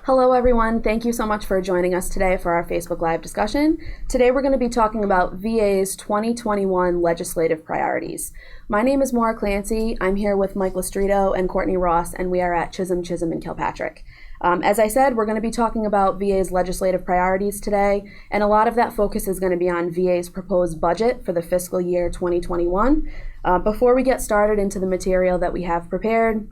Hello everyone, thank you so much for joining us today for our Facebook Live discussion. Today we're going to be talking about VA's 2021 legislative priorities. My name is Maura Clancy. I'm here with Mike Lestrito and Courtney Ross, and we are at Chisholm and Kilpatrick. As I said, we're going to be talking about VA's legislative priorities today, and a lot of that focus is going to be on VA's proposed budget for the fiscal year 2021. Before we get started into the material that we have prepared,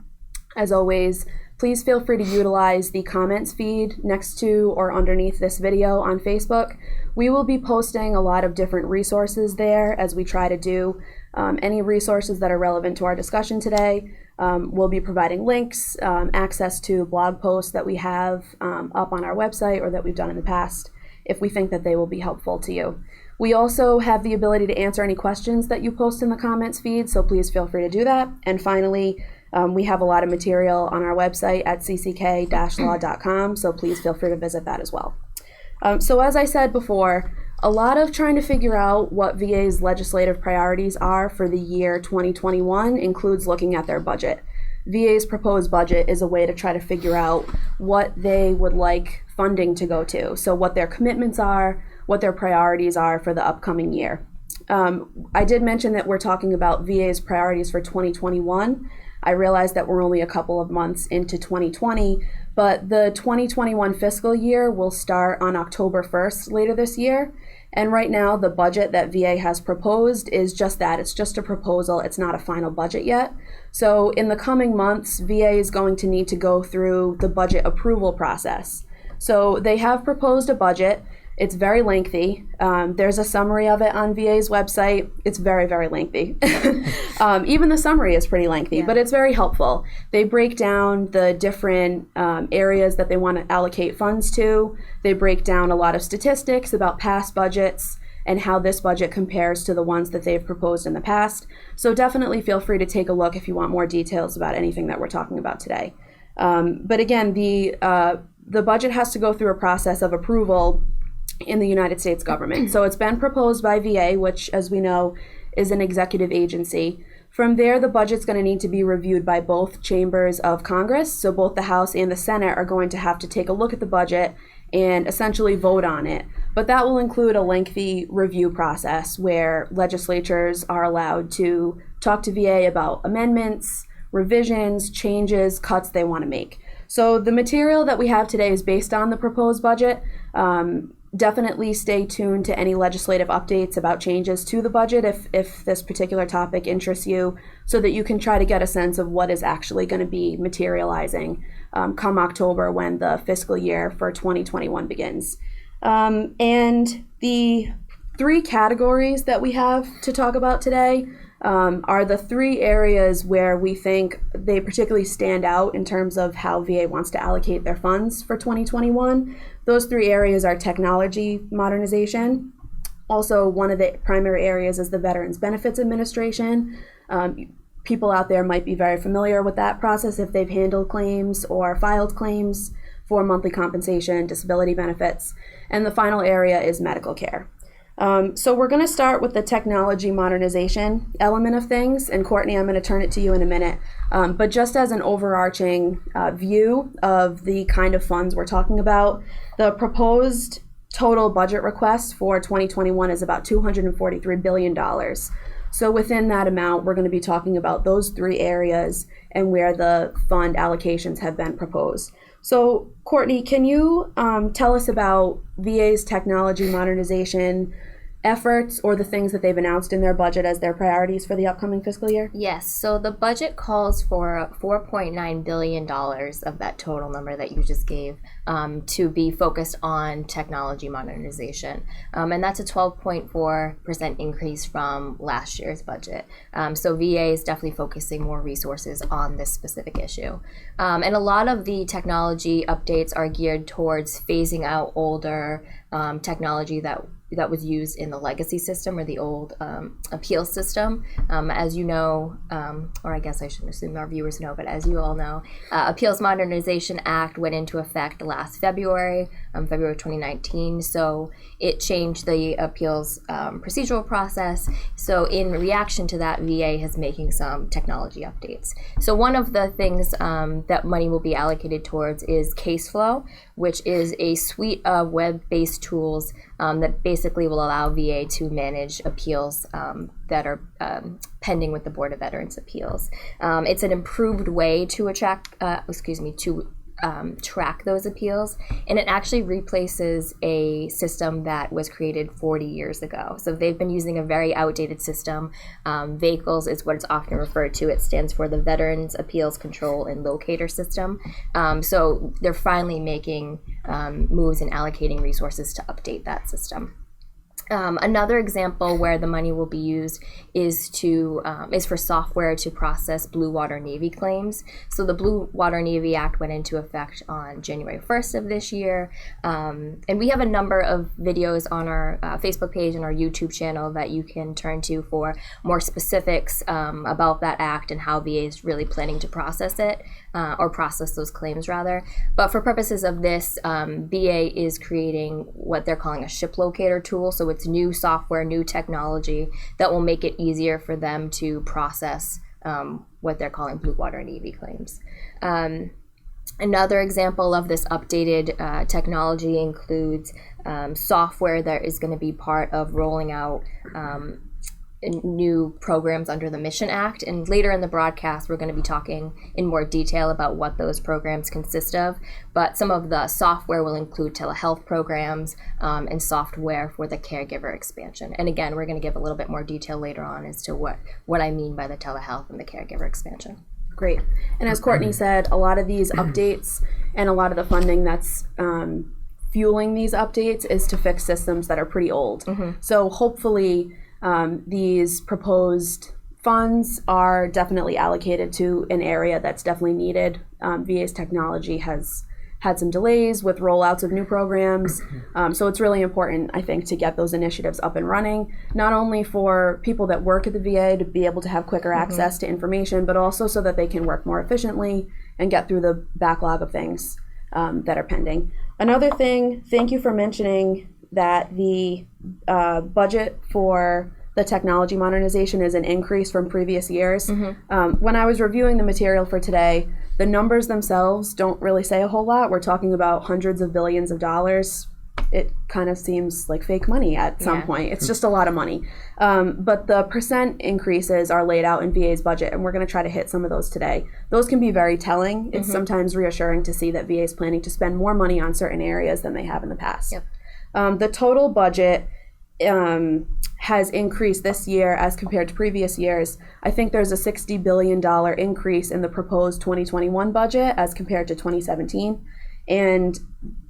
as always, please feel free to utilize the comments feed next to or underneath this video on Facebook. We will be posting a lot of different resources there as we try to do. Any resources that are relevant to our discussion today. We'll be providing links, access to blog posts that we have up on our website or that we've done in the past if we think that they will be helpful to you. We also have the ability to answer any questions that you post in the comments feed, so please feel free to do that. And finally, we have a lot of material on our website at cck-law.com, so please feel free to visit that as well. So as I said before, a lot of trying to figure out what VA's legislative priorities are for the year 2021 includes looking at their budget. VA's proposed budget is a way to try to figure out what they would like funding to go to, so what their commitments are, what their priorities are for the upcoming year. I did mention that we're talking about VA's priorities for 2021. I realize that we're only a couple of months into 2020, but the 2021 fiscal year will start on October 1st later this year. And right now, the budget that VA has proposed is just that. It's just a proposal. It's not a final budget yet. So in the coming months, VA is going to need to go through the budget approval process. So they have proposed a budget. It's very lengthy. There's a summary of it on VA's website. It's very, very lengthy. Even the summary is pretty lengthy, but it's very helpful. They break down the different areas that they want to allocate funds to. They break down a lot of statistics about past budgets and how this budget compares to the ones that they've proposed in the past. So definitely feel free to take a look if you want more details about anything that we're talking about today. But again, the budget has to go through a process of approval in the United States government. So it's been proposed by VA, which, as we know, is an executive agency. From there, the budget's going to need to be reviewed by both chambers of Congress. So both the House and the Senate are going to have to take a look at the budget and essentially vote on it. But that will include a lengthy review process where legislatures are allowed to talk to VA about amendments, revisions, changes, cuts they want to make. So the material that we have today is based on the proposed budget. Definitely stay tuned to any legislative updates about changes to the budget if this particular topic interests you, so that you can try to get a sense of what is actually going to be materializing come October when the fiscal year for 2021 begins. And the three categories that we have to talk about today are the three areas where we think they particularly stand out in terms of how VA wants to allocate their funds for 2021. Those three areas are technology modernization. Also, one of the primary areas is the Veterans Benefits Administration. People out there might be very familiar with that process if they've handled claims or filed claims for monthly compensation, disability benefits. And the final area is medical care. So we're going to start with the technology modernization element of things, and Courtney, I'm going to turn it to you in a minute. But just as an overarching view of the kind of funds we're talking about, the proposed total budget request for 2021 is about $243 billion. So within that amount, we're going to be talking about those three areas and where the fund allocations have been proposed. So Courtney, can you tell us about VA's technology modernization efforts or the things that they've announced in their budget as their priorities for the upcoming fiscal year? Yes, so the budget calls for $4.9 billion of that total number that you just gave to be focused on technology modernization. And that's a 12.4% increase from last year's budget. So VA is definitely focusing more resources on this specific issue. And a lot of the technology updates are geared towards phasing out older technology that that was used in the legacy system or the old appeals system. As you know, or I guess I shouldn't assume our viewers know, but as you all know, Appeals Modernization Act went into effect last February, February 2019. So it changed the appeals procedural process. So in reaction to that, VA is making some technology updates. So one of the things that money will be allocated towards is CaseFlow, which is a suite of web-based tools that basically will allow VA to manage appeals that are pending with the Board of Veterans Appeals. It's an improved way to track those appeals, and it actually replaces a system that was created 40 years ago. So they've been using a very outdated system. VACLS is what it's often referred to. It stands for the Veterans Appeals Control and Locator System. So they're finally making moves and allocating resources to update that system. Another example where the money will be used is for software to process Blue Water Navy claims. So the Blue Water Navy Act went into effect on January 1st of this year. And we have a number of videos on our Facebook page and our YouTube channel that you can turn to for more specifics about that act and how VA is really planning to process it, or process those claims rather. But for purposes of this, VA is creating what they're calling a ship locator tool. So it's new software, new technology that will make it easier for them to process what they're calling Blue Water Navy claims. Another example of this updated technology includes software that is going to be part of rolling out new programs under the Mission Act. And later in the broadcast, we're going to be talking in more detail about what those programs consist of. But some of the software will include telehealth programs and software for the Caregiver expansion. And again, we're going to give a little bit more detail later on as to what I mean by the telehealth and the Caregiver expansion. Great. And as Courtney said, a lot of these updates and a lot of the funding that's fueling these updates is to fix systems that are pretty old. So hopefully these proposed funds are definitely allocated to an area that's definitely needed. VA's technology has had some delays with rollouts of new programs. So it's really important, I think, to get those initiatives up and running, not only for people that work at the VA to be able to have quicker access to information, but also so that they can work more efficiently and get through the backlog of things that are pending. Another thing, thank you for mentioning that the budget for the technology modernization is an increase from previous years. When I was reviewing the material for today, the numbers themselves don't really say a whole lot. We're talking about hundreds of billions of dollars. It kind of seems like fake money at some point. It's just a lot of money. But the percent increases are laid out in VA's budget, and we're going to try to hit some of those today. Those can be very telling. It's sometimes reassuring to see that VA is planning to spend more money on certain areas than they have in the past. The total budget has increased this year as compared to previous years. I think there's a $60 billion increase in the proposed 2021 budget as compared to 2017. And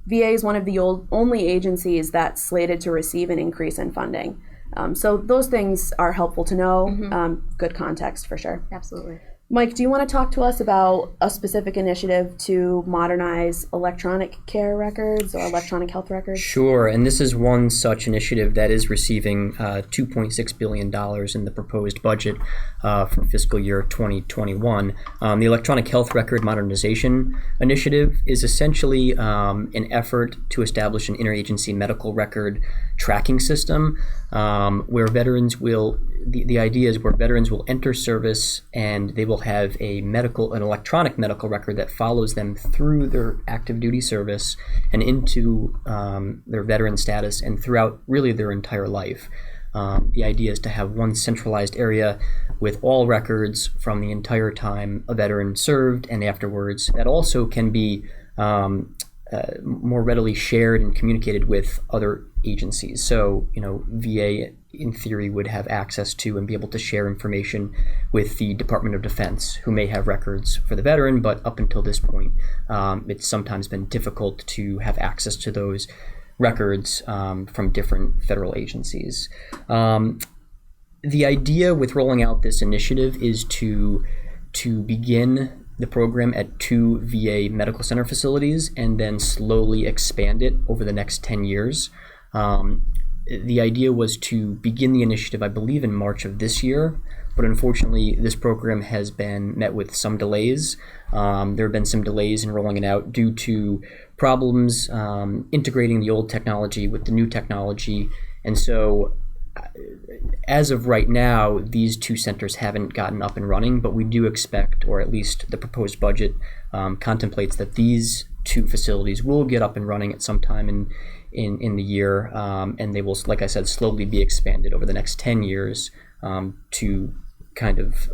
VA is one of the only agencies that's slated to receive an increase in funding. So those things are helpful to know. Good context for sure. Absolutely. Mike, do you want to talk to us about a specific initiative to modernize electronic care records or electronic health records? Sure, and this is one such initiative that is receiving $2.6 billion in the proposed budget for fiscal year 2021. The Electronic Health Record Modernization Initiative is essentially an effort to establish an interagency medical record tracking system where veterans will, the idea is where veterans will enter service and they will have an electronic medical record that follows them through their active duty service and into their veteran status and throughout really their entire life. The idea is to have one centralized area with all records from the entire time a veteran served and afterwards that also can be more readily shared and communicated with other agencies. So, VA in theory would have access to and be able to share information with the Department of Defense, who may have records for the veteran, but up until this point, it's sometimes been difficult to have access to those records from different federal agencies. The idea with rolling out this initiative is to begin the program at 2 VA medical center facilities and then slowly expand it over the next 10 years. the idea was to begin the initiative, I believe, in March of this year. But unfortunately, this program has been met with some delays. There have been some delays in rolling it out due to problems integrating the old technology with the new technology. And so as of right now, these two centers haven't gotten up and running, but we do expect, or at least the proposed budget contemplates that these two facilities will get up and running at some time in the year, and they will, like I said, slowly be expanded over the next 10 years to kind of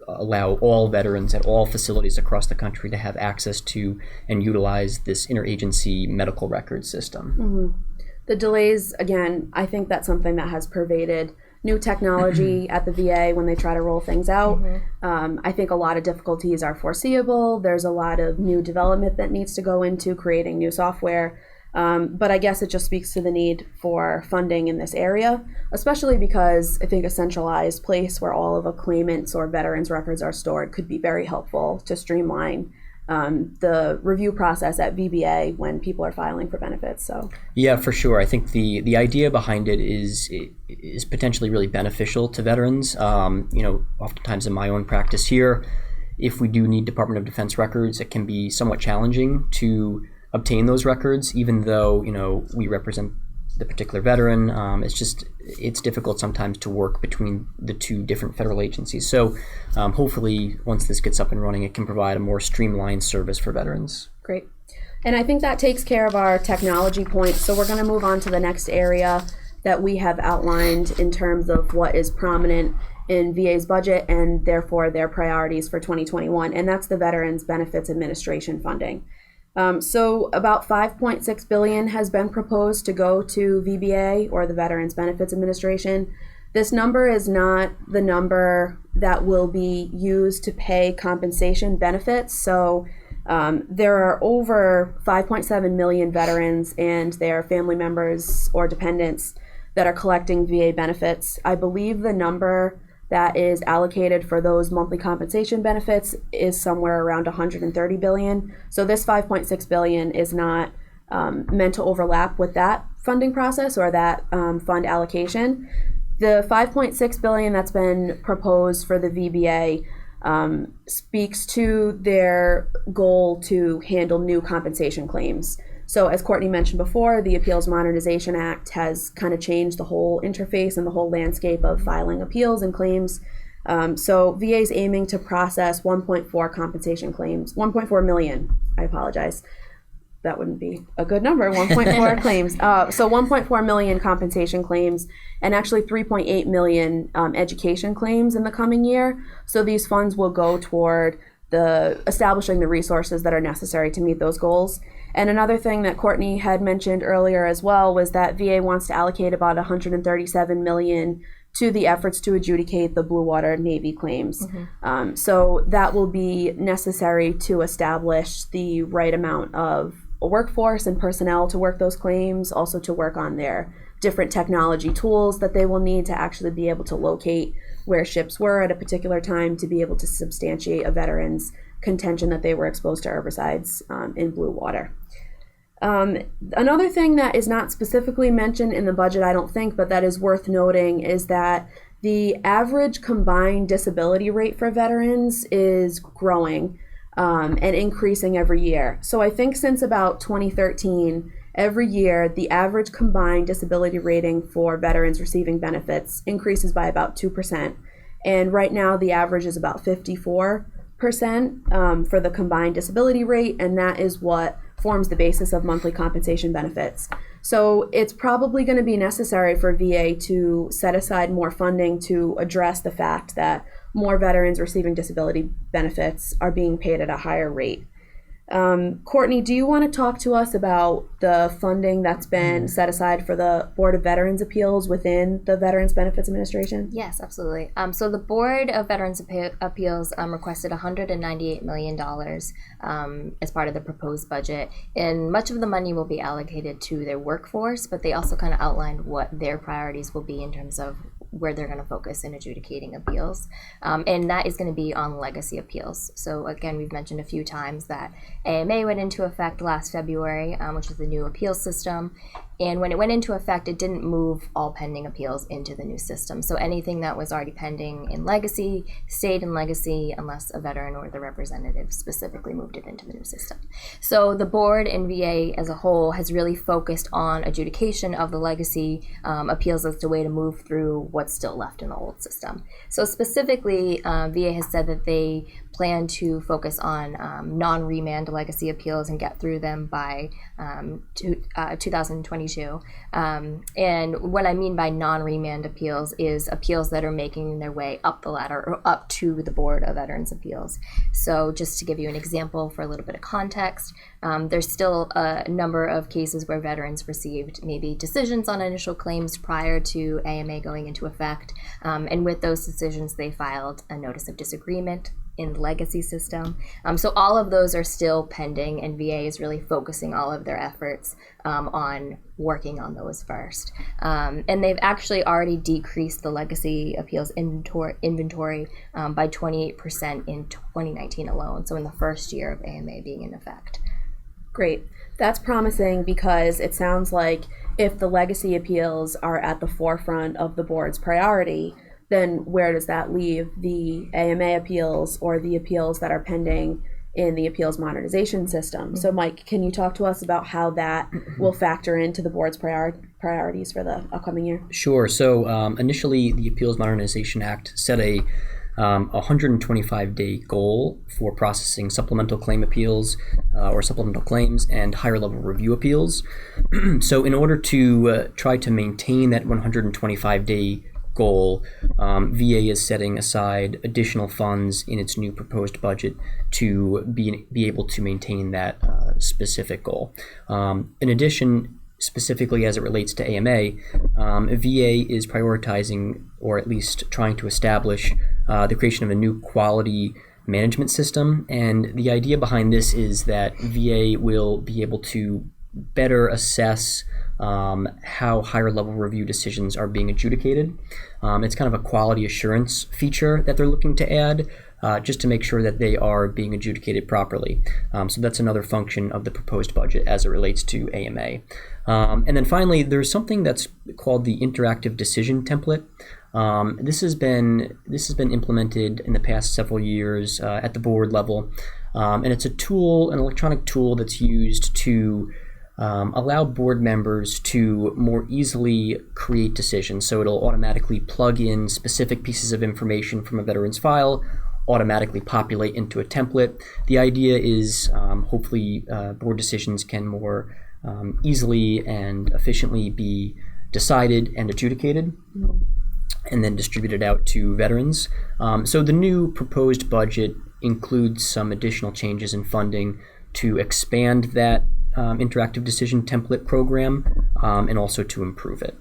allow all veterans at all facilities across the country to have access to and utilize this interagency medical record system. Mm-hmm. The delays, again, I think that's something that has pervaded new technology at the VA when they try to roll things out. I think a lot of difficulties are foreseeable. There's a lot of new development that needs to go into creating new software. But I guess it just speaks to the need for funding in this area, especially because I think a centralized place where all of a claimant's or veterans' records are stored could be very helpful to streamline the review process at VBA when people are filing for benefits. So yeah, for sure. I think the idea behind it is potentially really beneficial to veterans. Oftentimes in my own practice here, if we do need Department of Defense records, it can be somewhat challenging to obtain those records, even though we represent the particular veteran. It's difficult sometimes to work between the two different federal agencies. So hopefully once this gets up and running, it can provide a more streamlined service for veterans. Great. And I think that takes care of our technology points. So we're going to move on to the next area that we have outlined in terms of what is prominent in VA's budget and therefore their priorities for 2021, and that's the Veterans Benefits Administration funding. So about $5.6 billion has been proposed to go to VBA, or the Veterans Benefits Administration. This number is not the number that will be used to pay compensation benefits. So there are over 5.7 million veterans and their family members or dependents that are collecting VA benefits. I believe the number that is allocated for those monthly compensation benefits is somewhere around $130 billion. So this $5.6 billion is not meant to overlap with that funding process or that fund allocation. The $5.6 billion that's been proposed for the VBA speaks to their goal to handle new compensation claims. So as Courtney mentioned before, the Appeals Modernization Act has kind of changed the whole interface and the whole landscape of filing appeals and claims. So VA is aiming to process 1.4 million, I apologize. That wouldn't be a good number, 1.4 claims. So 1.4 million compensation claims and actually 3.8 million education claims in the coming year. So these funds will go toward establishing the resources that are necessary to meet those goals. And another thing that Courtney had mentioned earlier as well was that VA wants to allocate about $137 million to the efforts to adjudicate the Blue Water Navy claims. So that will be necessary to establish the right amount of workforce and personnel to work those claims, also to work on their different technology tools that they will need to actually be able to locate where ships were at a particular time to be able to substantiate a veteran's contention that they were exposed to herbicides in blue water. Another thing that is not specifically mentioned in the budget, I don't think, but that is worth noting is that the average combined disability rate for veterans is growing and increasing every year. So I think since about 2013, every year, the average combined disability rating for veterans receiving benefits increases by about 2%. And right now, the average is about 54% for the combined disability rate, and that is what forms the basis of monthly compensation benefits. So it's probably going to be necessary for VA to set aside more funding to address the fact that more veterans receiving disability benefits are being paid at a higher rate. Courtney, do you want to talk to us about the funding that's been set aside for the Board of Veterans Appeals within the Veterans Benefits Administration? Yes, absolutely. So the Board of Veterans Appeals requested $198 million as part of the proposed budget, and much of the money will be allocated to their workforce, but they also kind of outlined what their priorities will be in terms of where they're going to focus in adjudicating appeals. And that is going to be on legacy appeals. So again, we've mentioned a few times that AMA went into effect last February, which is the new appeals system. And when it went into effect, it didn't move all pending appeals into the new system. So anything that was already pending in legacy stayed in legacy unless a veteran or the representative specifically moved it into the new system. So the board and VA as a whole has really focused on adjudication of the legacy appeals as a way to move through what's still left in the old system. So specifically, VA has said that they plan to focus on non-remand legacy appeals and get through them by 2022. And what I mean by non-remand appeals is appeals that are making their way up the ladder or up to the Board of Veterans Appeals. So just to give you an example for a little bit of context, there's still a number of cases where veterans received maybe decisions on initial claims prior to AMA going into effect. And with those decisions, they filed a notice of disagreement in the legacy system. So all of those are still pending, and VA is really focusing all of their efforts on working on those first. And they've actually already decreased the legacy appeals inventory by 28% in 2019 alone, so in the first year of AMA being in effect. Great. That's promising because it sounds like if the legacy appeals are at the forefront of the board's priority, then where does that leave the AMA appeals or the appeals that are pending in the appeals modernization system? So Mike, can you talk to us about how that will factor into the board's priorities for the upcoming year? Sure. So initially, the Appeals Modernization Act set a 125-day goal for processing supplemental claim appeals or supplemental claims and higher level review appeals. So in order to try to maintain that 125-day goal, VA is setting aside additional funds in its new proposed budget to be able to maintain that specific goal. In addition, specifically as it relates to AMA, VA is prioritizing, or at least trying to establish, the creation of a new quality management system. And the idea behind this is that VA will be able to better assess how higher level review decisions are being adjudicated. It's kind of a quality assurance feature that they're looking to add just to make sure that they are being adjudicated properly. So that's another function of the proposed budget as it relates to AMA. And then finally, there's something that's called the interactive decision template. This has been implemented in the past several years at the board level, and it's a tool, an electronic tool that's used to allow board members to more easily create decisions. So it'll automatically plug in specific pieces of information from a veteran's file, automatically populate into a template. The idea is hopefully board decisions can more easily and efficiently be decided and adjudicated and then distributed out to veterans. So the new proposed budget includes some additional changes in funding to expand that interactive decision template program and also to improve it.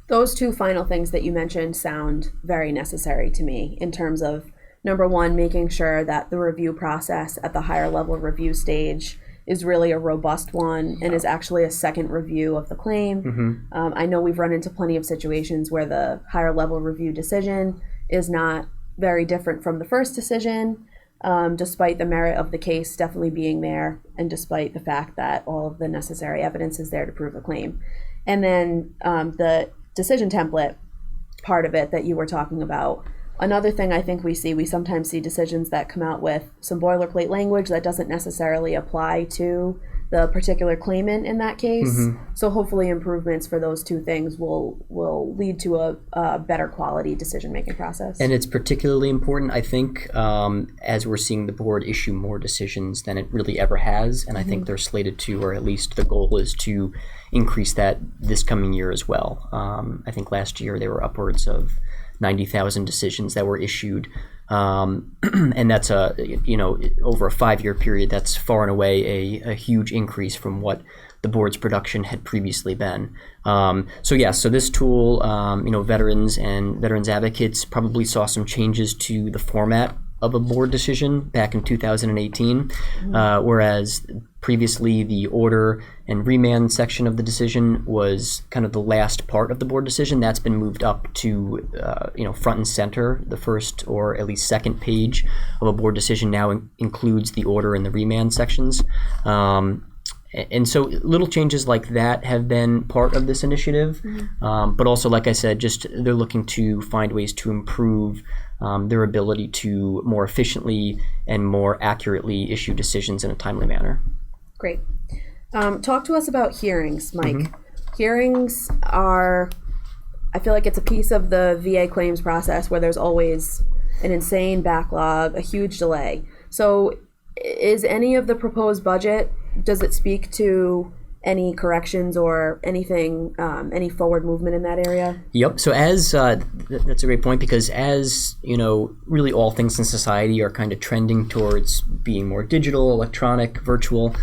Those two final things that you mentioned sound very necessary to me in terms of, number one, making sure that the review process at the higher level review stage is really a robust one and is actually a second review of the claim. I know we've run into plenty of situations where the higher level review decision is not very different from the first decision, despite the merit of the case definitely being there and despite the fact that all of the necessary evidence is there to prove the claim. And then the decision template part of it that you were talking about. Another thing I think we sometimes see decisions that come out with some boilerplate language that doesn't necessarily apply to the particular claimant in that case. So hopefully improvements for those two things will lead to a better quality decision-making process. And it's particularly important, I think, as we're seeing the board issue more decisions than it really ever has. And I think they're slated to, or at least the goal is to increase that this coming year as well. I think last year there were upwards of 90,000 decisions that were issued, and that's over a 5-year period. That's far and away a huge increase from what the board's production had previously been. So this tool, veterans and veterans advocates probably saw some changes to the format of a board decision back in 2018, whereas previously the order and remand section of the decision was kind of the last part of the board decision. That's been moved up to front and center. The first or at least second page of a board decision now includes the order and the remand sections. And so little changes like that have been part of this initiative. But also, like I said, just they're looking to find ways to improve their ability to more efficiently and more accurately issue decisions in a timely manner. Great. Talk to us about hearings, Mike. Hearings are, I feel like it's a piece of the VA claims process where there's always an insane backlog, a huge delay. So is any of the proposed budget, does it speak to any corrections or anything, any forward movement in that area? Yep. So that's a great point, because as, really all things in society are kind of trending towards being more digital, electronic, virtual.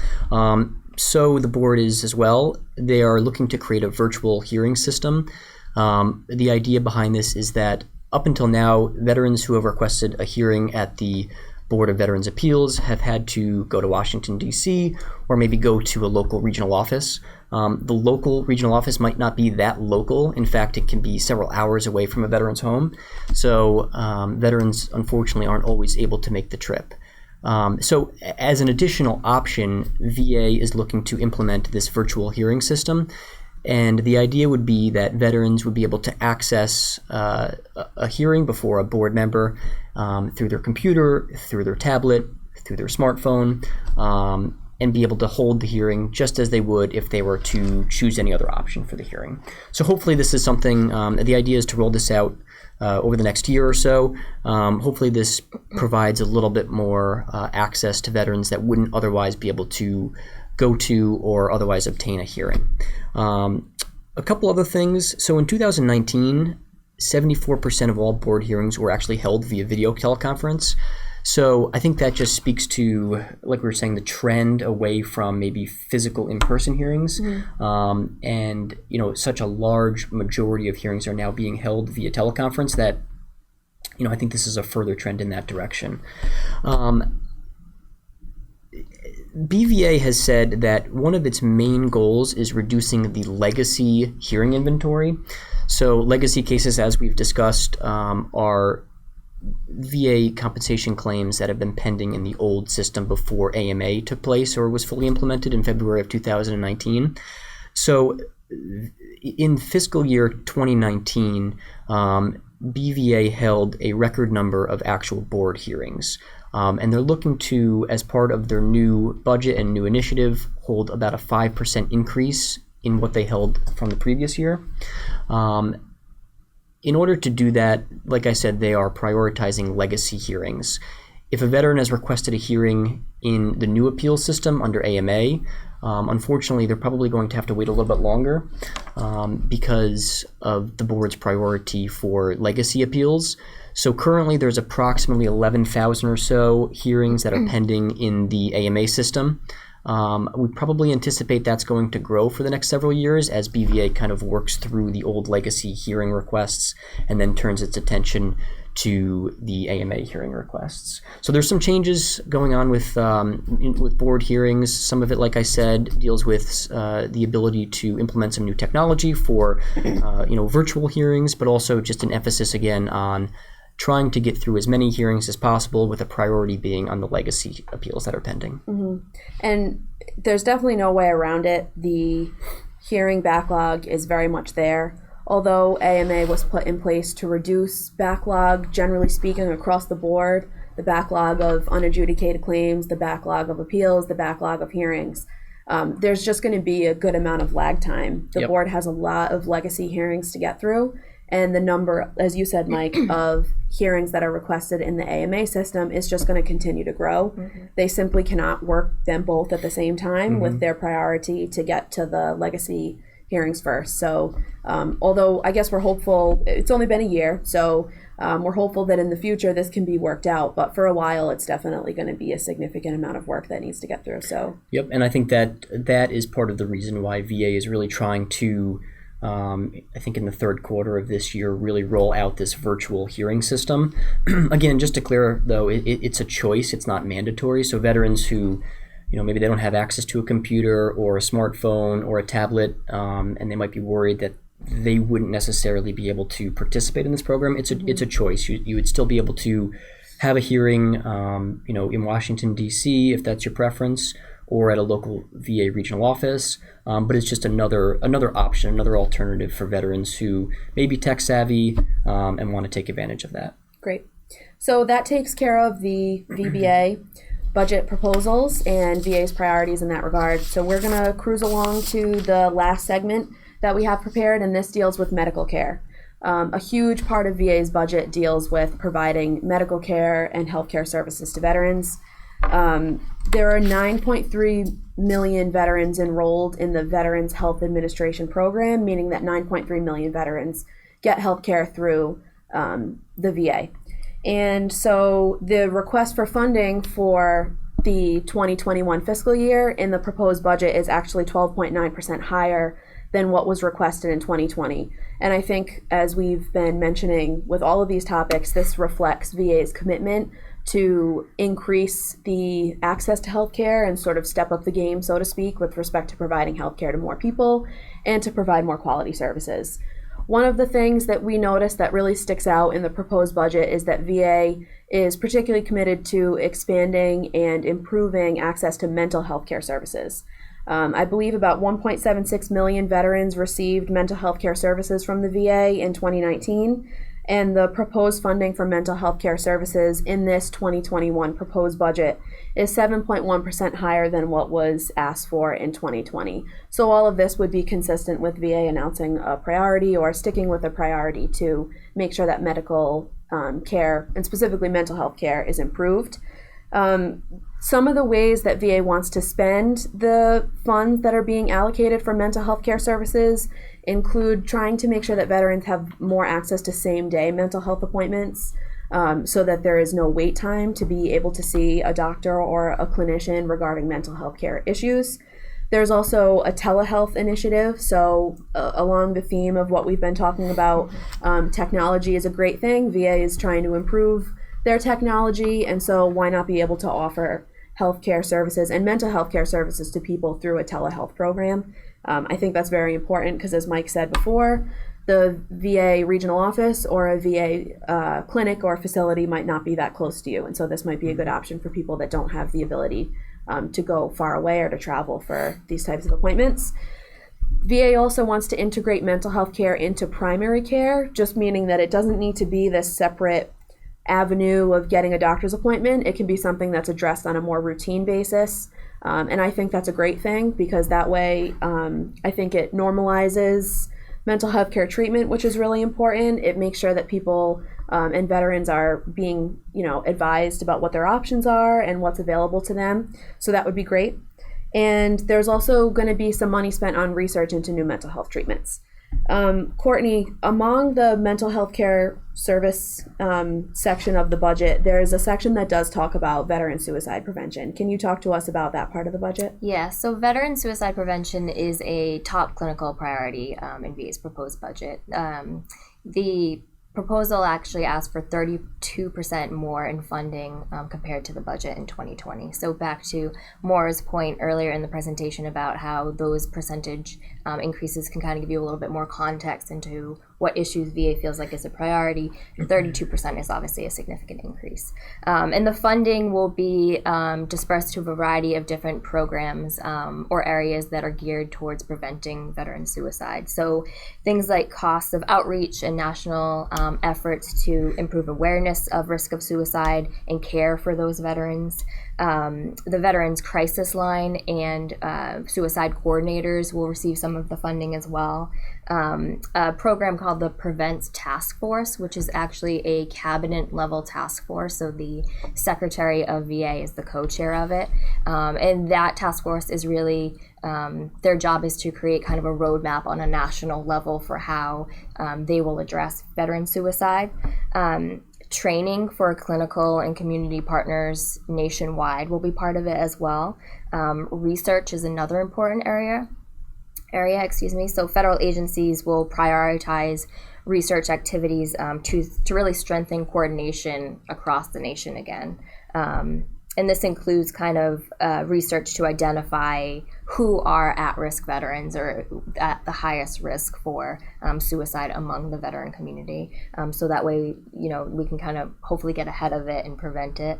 So the board is as well. They are looking to create a virtual hearing system. The idea behind this is that up until now, veterans who have requested a hearing at the Board of Veterans Appeals have had to go to Washington, D.C., or maybe go to a local regional office. The local regional office might not be that local. In fact, it can be several hours away from a veteran's home. So veterans, unfortunately, aren't always able to make the trip. So as an additional option, VA is looking to implement this virtual hearing system. And the idea would be that veterans would be able to access a hearing before a board member through their computer, through their tablet, through their smartphone, and be able to hold the hearing just as they would if they were to choose any other option for the hearing. So hopefully this is something, the idea is to roll this out over the next year or so. Hopefully this provides a little bit more access to veterans that wouldn't otherwise be able to go to or otherwise obtain a hearing. A couple other things. So in 2019, 74% of all board hearings were actually held via video teleconference. So I think that just speaks to, like we were saying, the trend away from maybe physical in-person hearings. And, such a large majority of hearings are now being held via teleconference that, I think this is a further trend in that direction. BVA has said that one of its main goals is reducing the legacy hearing inventory. So legacy cases, as we've discussed, are VA compensation claims that have been pending in the old system before AMA took place or was fully implemented in February of 2019. So in fiscal year 2019, BVA held a record number of actual board hearings. And they're looking to, as part of their new budget and new initiative, hold about a 5% increase in what they held from the previous year. In order to do that, like I said, they are prioritizing legacy hearings. If a veteran has requested a hearing in the new appeal system under AMA, unfortunately, they're probably going to have to wait a little bit longer because of the board's priority for legacy appeals. So currently there's approximately 11,000 or so hearings that are pending in the AMA system. We probably anticipate that's going to grow for the next several years as BVA kind of works through the old legacy hearing requests and then turns its attention to the AMA hearing requests. So there's some changes going on with board hearings. Some of it, like I said, deals with the ability to implement some new technology for virtual hearings, but also just an emphasis again on trying to get through as many hearings as possible, with a priority being on the legacy appeals that are pending. And there's definitely no way around it. The hearing backlog is very much there. Although AMA was put in place to reduce backlog, generally speaking, across the board, the backlog of unadjudicated claims, the backlog of appeals, the backlog of hearings, there's just going to be a good amount of lag time. The board has a lot of legacy hearings to get through. And the number, as you said, Mike, of hearings that are requested in the AMA system is just going to continue to grow. They simply cannot work them both at the same time with their priority to get to the legacy hearings first. So although I guess we're hopeful, it's only been a year, so we're hopeful that in the future this can be worked out. But for a while, it's definitely going to be a significant amount of work that needs to get through. So and I think that is part of the reason why VA is really trying to I think in the third quarter of this year, really roll out this virtual hearing system. Again, just to clear, though, it's a choice. It's not mandatory. So veterans who, maybe they don't have access to a computer or a smartphone or a tablet, and they might be worried that they wouldn't necessarily be able to participate in this program. It's a choice. You would still be able to have a hearing, in Washington, D.C., if that's your preference, or at a local VA regional office. But it's just another option, another alternative for veterans who may be tech savvy and want to take advantage of that. Great. So that takes care of the VBA budget proposals and VA's priorities in that regard. So we're going to cruise along to the last segment that we have prepared, and this deals with medical care. A huge part of VA's budget deals with providing medical care and healthcare services to veterans. There are 9.3 million veterans enrolled in the Veterans Health Administration program, meaning that 9.3 million veterans get healthcare through the VA. And so the request for funding for the 2021 fiscal year in the proposed budget is actually 12.9% higher than what was requested in 2020. And I think, as we've been mentioning with all of these topics, this reflects VA's commitment to increase the access to healthcare and sort of step up the game, so to speak, with respect to providing healthcare to more people and to provide more quality services. One of the things that we noticed that really sticks out in the proposed budget is that VA is particularly committed to expanding and improving access to mental health care services. I believe about 1.76 million veterans received mental health care services from the VA in 2019, and the proposed funding for mental health care services in this 2021 proposed budget is 7.1% higher than what was asked for in 2020. So all of this would be consistent with VA announcing a priority or sticking with a priority to make sure that medical care, and specifically mental health care, is improved. Some of the ways that VA wants to spend the funds that are being allocated for mental health care services include trying to make sure that veterans have more access to same-day mental health appointments, so that there is no wait time to be able to see a doctor or a clinician regarding mental health care issues. There's also a telehealth initiative, so along the theme of what we've been talking about, technology is a great thing. VA is trying to improve their technology, and so why not be able to offer healthcare services and mental health care services to people through a telehealth program? I think that's very important because, as Mike said before, the VA regional office or a VA clinic or facility might not be that close to you, and so this might be a good option for people that don't have the ability to go far away or to travel for these types of appointments. VA also wants to integrate mental health care into primary care, just meaning that it doesn't need to be this separate avenue of getting a doctor's appointment. It can be something that's addressed on a more routine basis. And I think that's a great thing because that way I think it normalizes mental health care treatment, which is really important. It makes sure that people and veterans are being, advised about what their options are and what's available to them. So that would be great. And there's also going to be some money spent on research into new mental health treatments. Courtney, among the mental health care service section of the budget, there is a section that does talk about veteran suicide prevention. Can you talk to us about that part of the budget? Yeah, so veteran suicide prevention is a top clinical priority in VA's proposed budget. The proposal actually asked for 32% more in funding compared to the budget in 2020. So back to Maura's point earlier in the presentation about how those percentage increases can kind of give you a little bit more context into what issues VA feels like is a priority. 32% is obviously a significant increase. And the funding will be dispersed to a variety of different programs or areas that are geared towards preventing veteran suicide. So things like costs of outreach and national efforts to improve awareness of risk of suicide and care for those veterans. The Veterans Crisis Line and suicide coordinators will receive some of the funding as well. A program called the Prevents Task Force, which is actually a cabinet level task force. So the Secretary of VA is the co-chair of it. And that task force is really, their job is to create kind of a roadmap on a national level for how they will address veteran suicide. Training for clinical and community partners nationwide will be part of it as well. Research is another important area. So federal agencies will prioritize research activities to really strengthen coordination across the nation again. And this includes kind of research to identify who are at-risk veterans or at the highest risk for suicide among the veteran community. So that way, we can kind of hopefully get ahead of it and prevent it.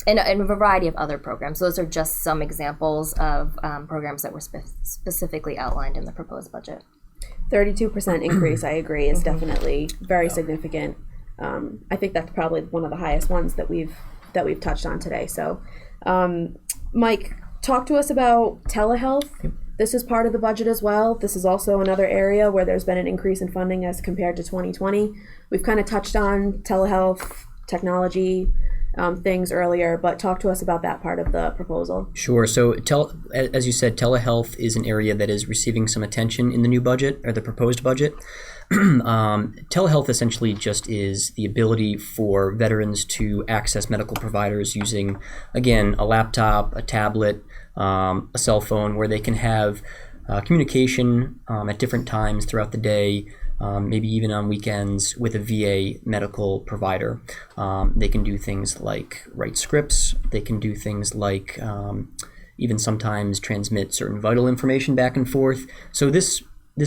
and a variety of other programs. Those are just some examples of programs that were specifically outlined in the proposed budget. 32% increase, I agree, is definitely very significant. I think that's probably one of the highest ones that we've touched on today. So, Mike, talk to us about telehealth. This is part of the budget as well. This is also another area where there's been an increase in funding as compared to 2020. We've kind of touched on telehealth, technology, things earlier, but talk to us about that part of the proposal. Sure. So, as you said, telehealth is an area that is receiving some attention in the new budget, or the proposed budget. Telehealth essentially just is the ability for veterans to access medical providers using, again, a laptop, a tablet, a cell phone, where they can have communication at different times throughout the day, maybe even on weekends, with a VA medical provider. They can do things like write scripts. They can do things like even sometimes transmit certain vital information back and forth. So this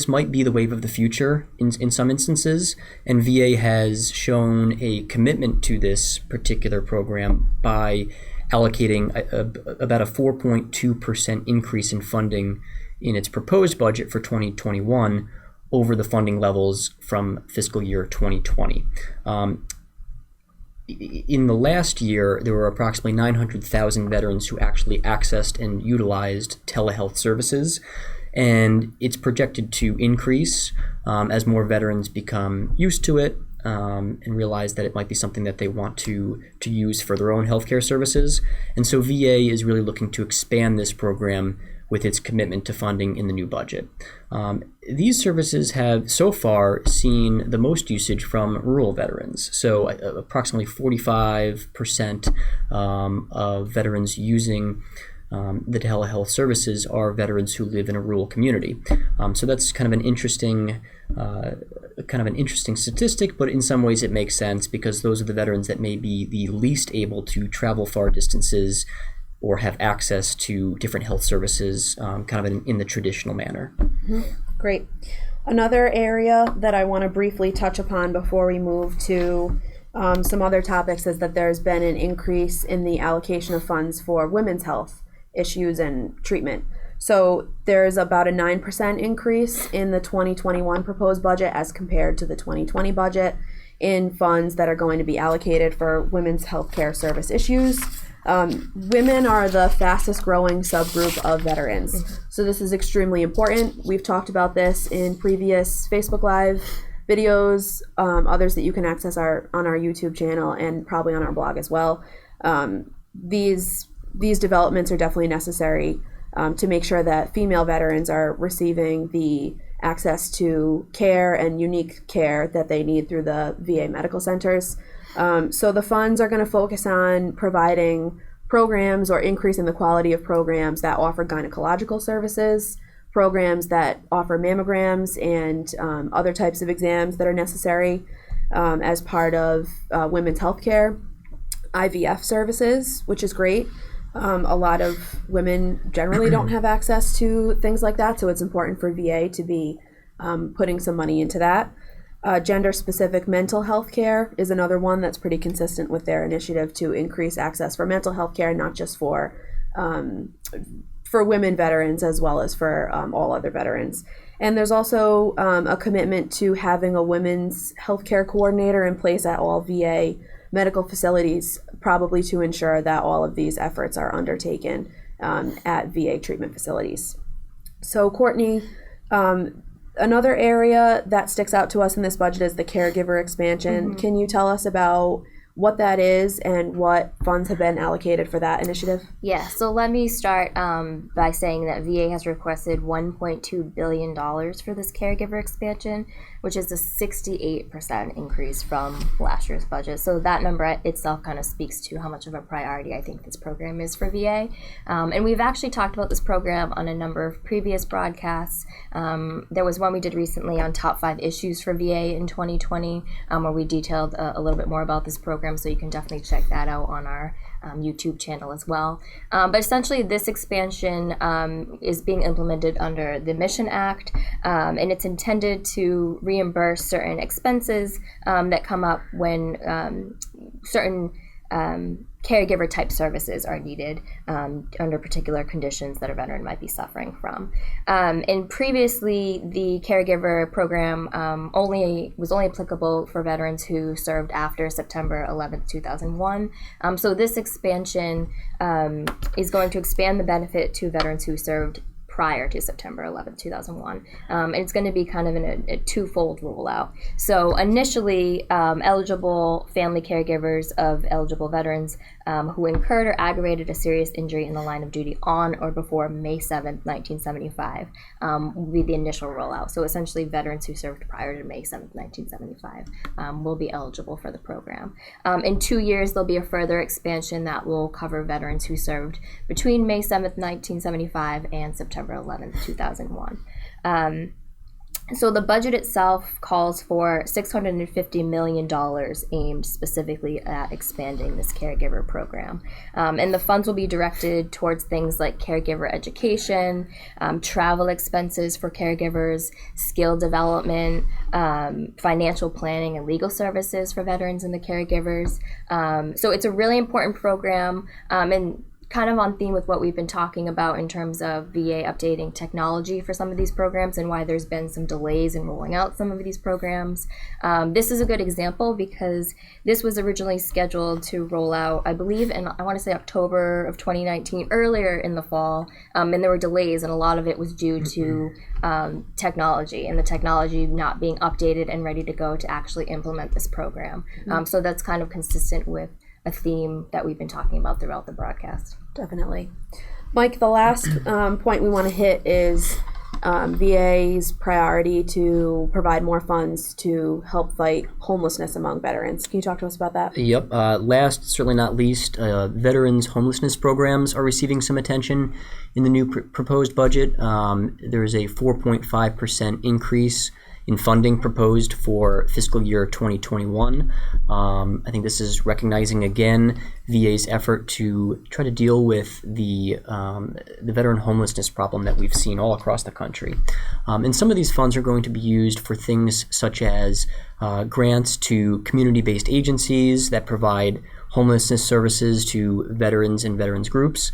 might be the wave of the future in some instances, and VA has shown a commitment to this particular program by allocating about a 4.2% increase in funding in its proposed budget for 2021 over the funding levels from fiscal year 2020. In the last year, there were approximately 900,000 veterans who actually accessed and utilized telehealth services, and it's projected to increase as more veterans become used to it and realize that it might be something that they want to use for their own healthcare services. And so VA is really looking to expand this program with its commitment to funding in the new budget. These services have so far seen the most usage from rural veterans. So approximately 45% of veterans using the telehealth services are veterans who live in a rural community. So that's kind of an interesting statistic, but in some ways it makes sense because those are the veterans that may be the least able to travel far distances or have access to different health services in the traditional manner. Mm-hmm. Great. Another area that I want to briefly touch upon before we move to some other topics is that there's been an increase in the allocation of funds for women's health issues and treatment. So there's about a 9% increase in the 2021 proposed budget as compared to the 2020 budget in funds that are going to be allocated for women's healthcare service issues. Women are the fastest growing subgroup of veterans. So this is extremely important. We've talked about this in previous Facebook Live videos, others that you can access on our YouTube channel and probably on our blog as well. These developments are definitely necessary to make sure that female veterans are receiving the access to care and unique care that they need through the VA medical centers. So the funds are going to focus on providing programs or increasing the quality of programs that offer gynecological services, programs that offer mammograms and other types of exams that are necessary as part of women's health care, IVF services, which is great. A lot of women generally don't have access to things like that, so it's important for VA to be putting some money into that. Gender-specific mental health care is another one that's pretty consistent with their initiative to increase access for mental health care, not just for women veterans as well as for all other veterans. And there's also a commitment to having a women's healthcare coordinator in place at all VA medical facilities, probably to ensure that all of these efforts are undertaken at VA treatment facilities. So Courtney, another area that sticks out to us in this budget is the caregiver expansion. Mm-hmm. Can you tell us about what that is and what funds have been allocated for that initiative? Yeah, so let me start by saying that VA has requested $1.2 billion for this caregiver expansion, which is a 68% increase from last year's budget. So that number itself kind of speaks to how much of a priority I think this program is for VA. And we've actually talked about this program on a number of previous broadcasts. There was one we did recently on top 5 issues for VA in 2020, where we detailed a little bit more about this program. So you can definitely check that out on our YouTube channel as well. But essentially this expansion is being implemented under the Mission Act, and it's intended to reimburse certain expenses that come up when certain caregiver type services are needed under particular conditions that a veteran might be suffering from. And previously, the caregiver program was only applicable for veterans who served after September 11th, 2001. So this expansion is going to expand the benefit to veterans who served prior to September 11th, 2001. And it's going to be kind of a twofold rollout. So initially, eligible family caregivers of eligible veterans who incurred or aggravated a serious injury in the line of duty on or before May 7th, 1975 will be the initial rollout. So essentially, veterans who served prior to May 7th, 1975 will be eligible for the program. In 2 years, there'll be a further expansion that will cover veterans who served between May 7th, 1975 and September 11th, 2001. So the budget itself calls for $650 million aimed specifically at expanding this caregiver program. And the funds will be directed towards things like caregiver education, travel expenses for caregivers, skill development, financial planning and legal services for veterans and the caregivers. So it's a really important program, and kind of on theme with what we've been talking about in terms of VA updating technology for some of these programs and why there's been some delays in rolling out some of these programs. This is a good example because this was originally scheduled to roll out, I believe, in I want to say October of 2019, earlier in the fall, and there were delays, and a lot of it was due to technology and the technology not being updated and ready to go to actually implement this program. So that's kind of consistent with a theme that we've been talking about throughout the broadcast. Definitely. Mike, the last point we want to hit is VA's priority to provide more funds to help fight homelessness among veterans. Can you talk to us about that? Yep. Last, certainly not least, veterans' homelessness programs are receiving some attention in the new proposed budget. There is a 4.5% increase in funding proposed for fiscal year 2021. I think this is recognizing again VA's effort to try to deal with the veteran homelessness problem that we've seen all across the country. And some of these funds are going to be used for things such as grants to community-based agencies that provide homelessness services to veterans and veterans groups,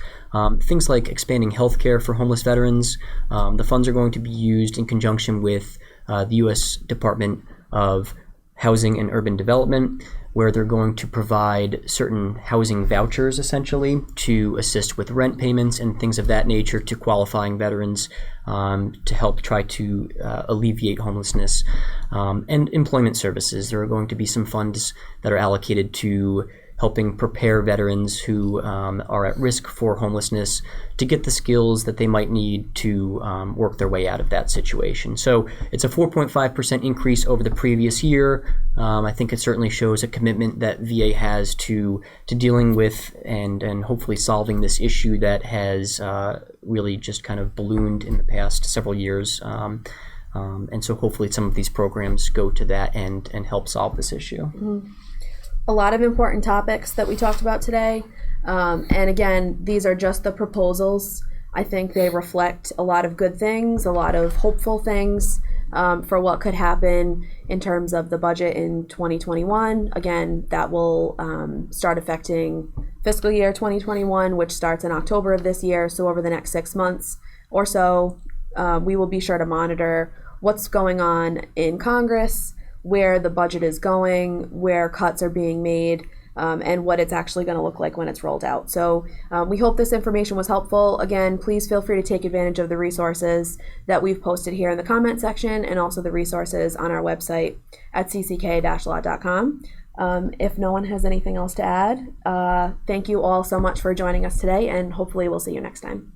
things like expanding healthcare for homeless veterans. The funds are going to be used in conjunction with the U.S. Department of Housing and Urban Development, where they're going to provide certain housing vouchers, essentially, to assist with rent payments and things of that nature to qualifying veterans to help try to alleviate homelessness. And employment services. There are going to be some funds that are allocated to helping prepare veterans who are at risk for homelessness to get the skills that they might need to work their way out of that situation. So it's a 4.5% increase over the previous year. I think it certainly shows a commitment that VA has to dealing with and hopefully solving this issue that has really just kind of ballooned in the past several years. And so hopefully some of these programs go to that end and help solve this issue. Mm-hmm. A lot of important topics that we talked about today. And again, these are just the proposals. I think they reflect a lot of good things, a lot of hopeful things for what could happen in terms of the budget in 2021. Again, that will start affecting fiscal year 2021, which starts in October of this year. So over the next 6 months or so, we will be sure to monitor what's going on in Congress, where the budget is going, where cuts are being made, and what it's actually going to look like when it's rolled out. So we hope this information was helpful. Again, please feel free to take advantage of the resources that we've posted here in the comment section and also the resources on our website at cck-law.com. If no one has anything else to add, thank you all so much for joining us today, and hopefully we'll see you next time.